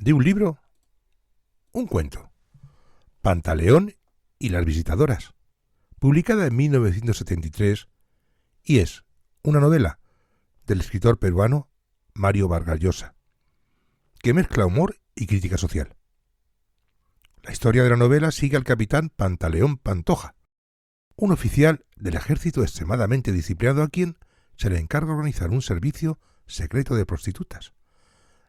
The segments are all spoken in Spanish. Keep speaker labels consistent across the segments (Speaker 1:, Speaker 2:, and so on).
Speaker 1: De un libro, un cuento, Pantaleón y las visitadoras, publicada en 1973, y es una novela del escritor peruano Mario Vargas Llosa, que mezcla humor y crítica social. La historia de la novela sigue al capitán Pantaleón Pantoja, un oficial del ejército extremadamente disciplinado a quien se le encarga organizar un servicio secreto de prostitutas,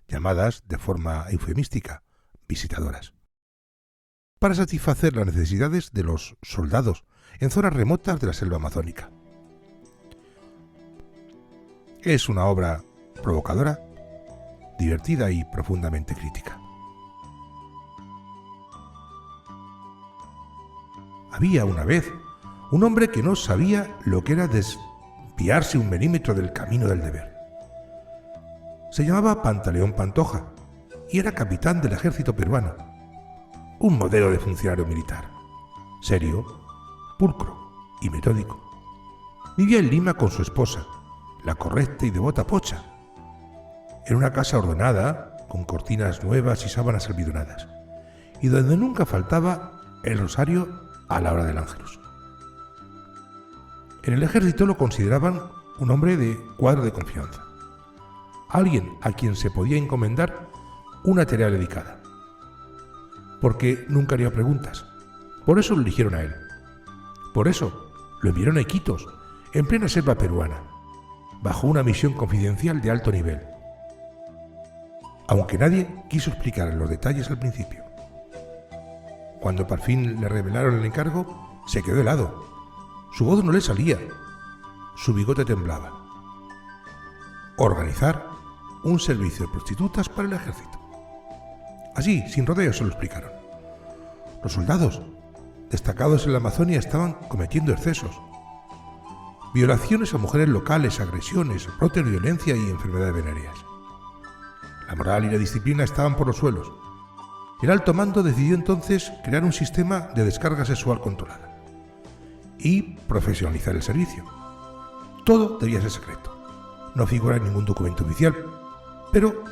Speaker 1: llamadas de forma eufemística visitadoras, para satisfacer las necesidades de los soldados en zonas remotas de la selva amazónica. Es una obra provocadora, divertida y profundamente crítica. Había una vez un hombre que no sabía lo que era desviarse un milímetro del camino del deber. Se llamaba Pantaleón Pantoja y era capitán del ejército peruano, un modelo de funcionario militar, serio, pulcro y metódico. Vivía en Lima con su esposa, la correcta y devota Pocha, en una casa ordenada, con cortinas nuevas y sábanas almidonadas, y donde nunca faltaba el rosario a la hora del ángelus. En el ejército lo consideraban un hombre de cuadro de confianza, alguien a quien se podía encomendar una tarea dedicada, porque nunca haría preguntas. Por eso lo eligieron a él. Por eso lo enviaron a Iquitos, en plena selva peruana, bajo una misión confidencial de alto nivel, aunque nadie quiso explicar los detalles al principio. Cuando por fin le revelaron el encargo, se quedó helado. Su voz no le salía, su bigote temblaba. Organizar un servicio de prostitutas para el ejército. Así, sin rodeos, se lo explicaron. Los soldados, destacados en la Amazonia, estaban cometiendo excesos. Violaciones a mujeres locales, agresiones, brotes de violencia y enfermedades venéreas. La moral y la disciplina estaban por los suelos. El alto mando decidió entonces crear un sistema de descarga sexual controlada y profesionalizar el servicio. Todo debía ser secreto, no figura en ningún documento oficial, pero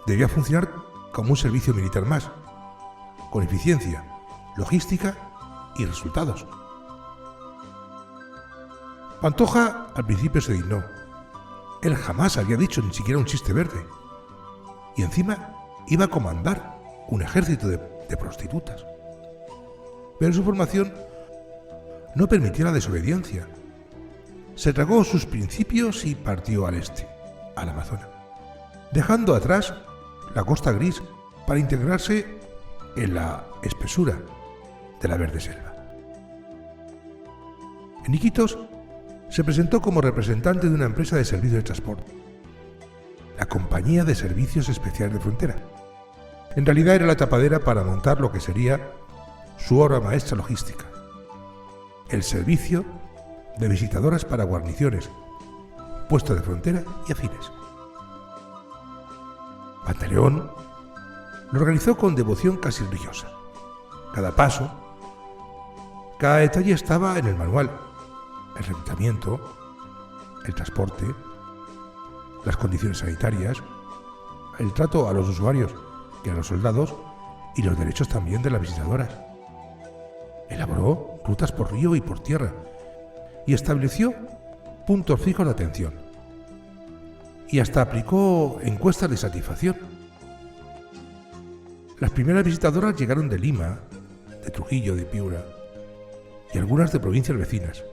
Speaker 1: debía funcionar como un servicio militar más, con eficiencia, logística y resultados. Pantoja al principio se dignó. Él jamás había dicho ni siquiera un chiste verde. Y encima iba a comandar un ejército de prostitutas. Pero su formación no permitió la desobediencia. Se tragó sus principios y partió al este, al Amazonas, dejando atrás la costa gris para integrarse en la espesura de la verde selva. En Iquitos se presentó como representante de una empresa de servicios de transporte, la Compañía de Servicios Especiales de Frontera. En realidad era la tapadera para montar lo que sería su obra maestra logística, el servicio de visitadoras para guarniciones, puestos de frontera y afines. Pantaleón lo organizó con devoción casi religiosa. Cada paso, cada detalle estaba en el manual: el reclutamiento, el transporte, las condiciones sanitarias, el trato a los usuarios y a los soldados y los derechos también de las visitadoras. Elaboró rutas por río y por tierra y estableció puntos fijos de atención. Y hasta aplicó encuestas de satisfacción. Las primeras visitadoras llegaron de Lima, de Trujillo, de Piura y algunas de provincias vecinas.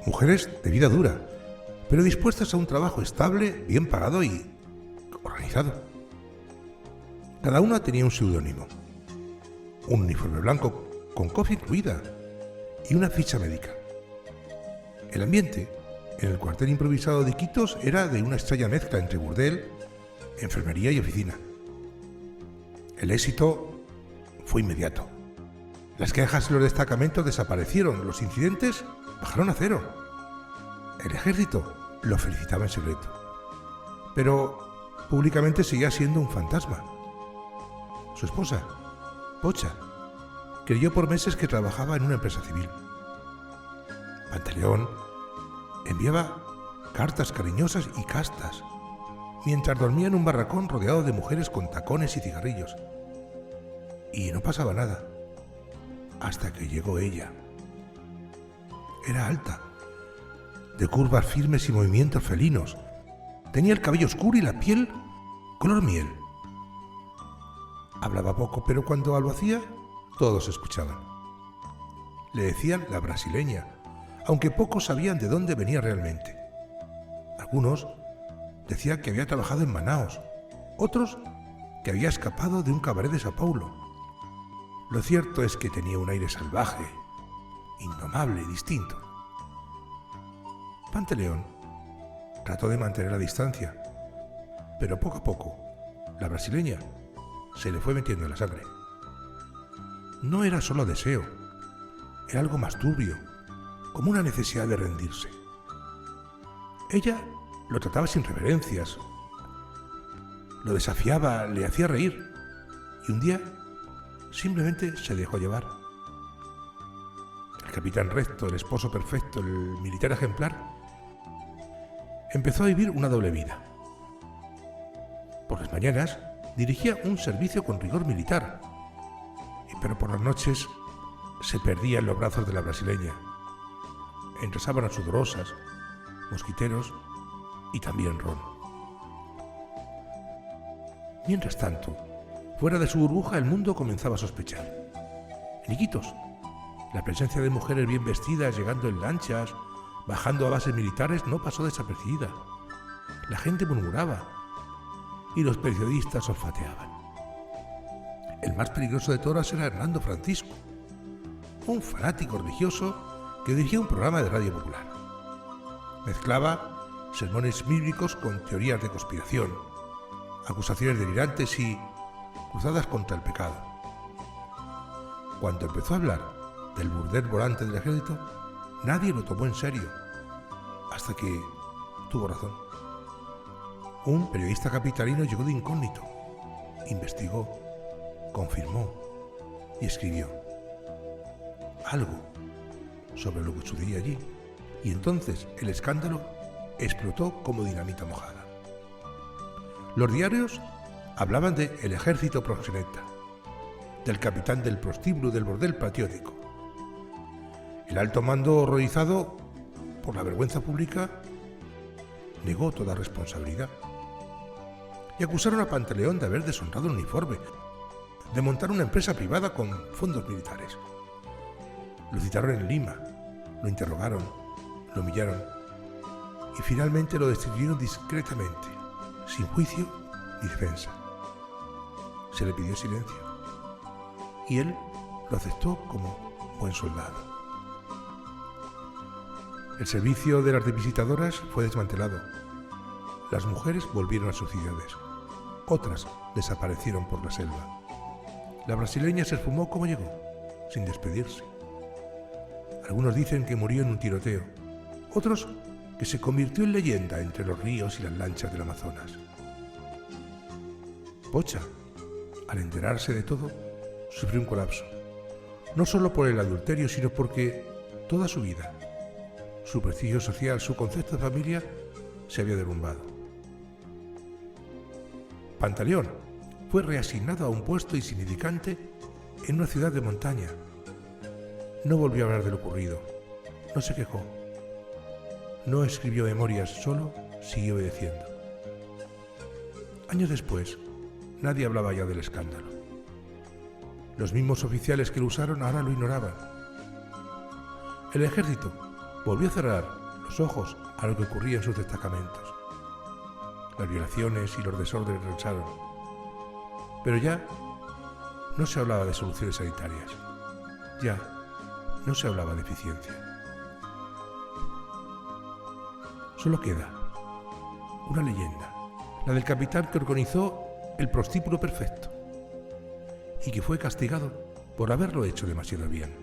Speaker 1: Mujeres de vida dura, pero dispuestas a un trabajo estable, bien pagado y organizado. Cada una tenía un seudónimo, un uniforme blanco con cofia incluida y una ficha médica. El ambiente en el cuartel improvisado de Iquitos era de una extraña mezcla entre burdel, enfermería y oficina. El éxito fue inmediato. Las quejas en los destacamentos desaparecieron, los incidentes bajaron a cero. El ejército lo felicitaba en secreto, pero públicamente seguía siendo un fantasma. Su esposa, Pocha, creyó por meses que trabajaba en una empresa civil. Pantaleón enviaba cartas cariñosas y castas, mientras dormía en un barracón rodeado de mujeres con tacones y cigarrillos. Y no pasaba nada, hasta que llegó ella. Era alta, de curvas firmes y movimientos felinos. Tenía el cabello oscuro y la piel color miel. Hablaba poco, pero cuando lo hacía, todos escuchaban. Le decían la brasileña, aunque pocos sabían de dónde venía realmente. Algunos decían que había trabajado en Manaos, otros que había escapado de un cabaret de Sao Paulo. Lo cierto es que tenía un aire salvaje, indomable y distinto. Pantaleón trató de mantener la distancia, pero poco a poco la brasileña se le fue metiendo en la sangre. No era solo deseo, era algo más turbio, como una necesidad de rendirse. Ella lo trataba sin reverencias, lo desafiaba, le hacía reír, y un día simplemente se dejó llevar. El capitán recto, el esposo perfecto, el militar ejemplar, empezó a vivir una doble vida. Por las mañanas dirigía un servicio con rigor militar, pero por las noches se perdía en los brazos de la brasileña, entre sábanas sudorosas, mosquiteros y también ron. Mientras tanto, fuera de su burbuja el mundo comenzaba a sospechar. En Iquitos, la presencia de mujeres bien vestidas llegando en lanchas, bajando a bases militares, no pasó desapercibida. La gente murmuraba y los periodistas olfateaban. El más peligroso de todas era Hernando Francisco, un fanático religioso que dirigía un programa de radio popular. Mezclaba sermones bíblicos con teorías de conspiración, acusaciones delirantes y cruzadas contra el pecado. Cuando empezó a hablar del burdel volante del ejército, nadie lo tomó en serio, hasta que tuvo razón. Un periodista capitalino llegó de incógnito, investigó, confirmó y escribió algo sobre lo que sucedía allí, y entonces el escándalo explotó como dinamita mojada. Los diarios hablaban de el ejército proxeneta, del capitán del prostíbulo del bordel patriótico. El alto mando, horrorizado por la vergüenza pública, negó toda responsabilidad y acusaron a Pantaleón de haber deshonrado el uniforme, de montar una empresa privada con fondos militares. Lo citaron en Lima, lo interrogaron, lo humillaron y finalmente lo destituyeron discretamente, sin juicio ni defensa. Se le pidió silencio y él lo aceptó como buen soldado. El servicio de las visitadoras fue desmantelado. Las mujeres volvieron a sus ciudades. Otras desaparecieron por la selva. La brasileña se esfumó como llegó, sin despedirse. Algunos dicen que murió en un tiroteo, otros que se convirtió en leyenda entre los ríos y las lanchas del Amazonas. Pocha, al enterarse de todo, sufrió un colapso, no solo por el adulterio, sino porque toda su vida, su prestigio social, su concepto de familia, se había derrumbado. Pantaleón fue reasignado a un puesto insignificante en una ciudad de montaña. No volvió a hablar de lo ocurrido, no se quejó, no escribió memorias, solo siguió obedeciendo. Años después, nadie hablaba ya del escándalo. Los mismos oficiales que lo usaron ahora lo ignoraban. El ejército volvió a cerrar los ojos a lo que ocurría en sus destacamentos. Las violaciones y los desórdenes regresaron, pero ya no se hablaba de soluciones sanitarias, ya no se hablaba de eficiencia. Solo queda una leyenda, la del capitán que organizó el prostíbulo perfecto y que fue castigado por haberlo hecho demasiado bien.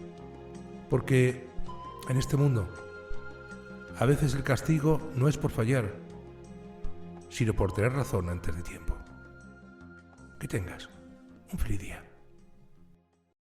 Speaker 1: Porque en este mundo, a veces el castigo no es por fallar, sino por tener razón antes de tiempo. Que tengas un feliz día.